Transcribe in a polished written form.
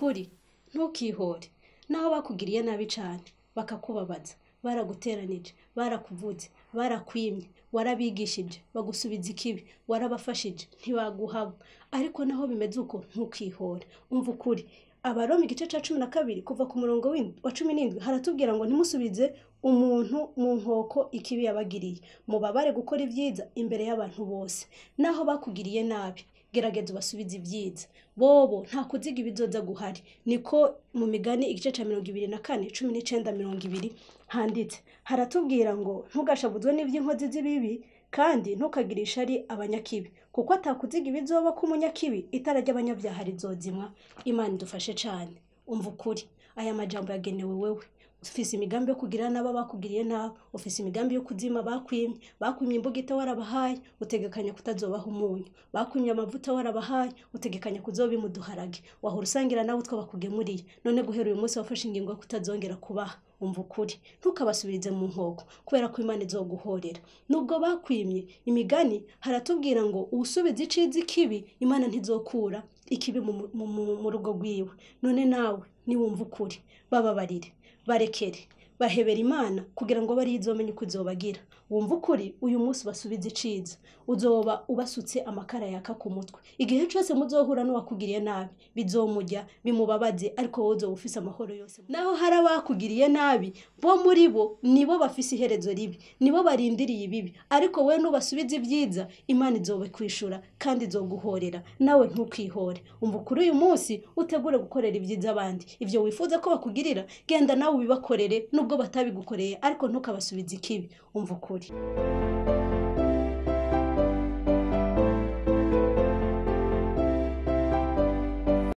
ukuri ntukihore naho bakugiriye nabi cyane bakakubabaza baraguteranije barakuvuze barakwimye warabigishije bagusubiza ikibi warabafashije ntibaguhaba ariko naho bimeze uko ntukihore umva ukuri Abaroma igice ca 12 kuva ku murongo wa 17 haratubwira ngo ntimusubize umuntu mu nkoko ikibi yabagiriye mubabare gukora ibyiza imbere y'abantu bose naho bakugiriye nabi gerageza ubasubize ibyiza bobo nta kuziga ibizoza guhari niko mu migani igice ca 24 19:20 handitse haratubwira ngo ntugashabuzwe n'ivy'inkozi z'ibibi kandi ntukagirisha ari abanyakibi kuko atakuziga ibizoba ku munyakibi itarajya abanyabyaha rizozimwa Imana idufashe cyane umva ukuri aya majambo yagenewe wewe ufise imigambi yo kugira naba bakugiriye nabi ufise imigambi yo kuzima bakwimye imbugita warabahaye utegekanya kutazobaho umunyu bakwimye amavuta warabahaye utegekanya kuzoba imuduharage wahora usangira nawe utwo bakugemuriye none guhera uyu munsi wafashe ingingo yo kutazongera kubaha umva ukuri ntukabasubirize mu nkoko kubera ko Imana izoguhorera nubwo bakwimye imigani haratubwira ngo usubize icizi ikibi Imana ntizokura ikibi mu rugo rwiwe none nawe niwumva ukuri bababarire barekere bahebera Imana kugira ngo bari izomenye uko izobagira wumva ukuri uyu munsi basubize iciza uzoba ubasutse amakara yaka ku mutwe igihe cyose muzohura n'uwakugiriye nabi bizomujya bimubabaze ariko wowe uzoba ufise amahoro yose naho hari abakugiriye nabi bo muri bo nibo bafise iherezo ribi nibo barindiriye ibibi ariko we nubasubize ibyiza Imana izobe kwishura kandi izoguhorera nawe ntukihore umva ukuri uyu munsi utegure gukorera ibyiza abandi ivyo wifuza ko bakugirira genda nawe ubibakorere nubwo batabigukoreye ariko ntukabasubize ikibi umva ukuri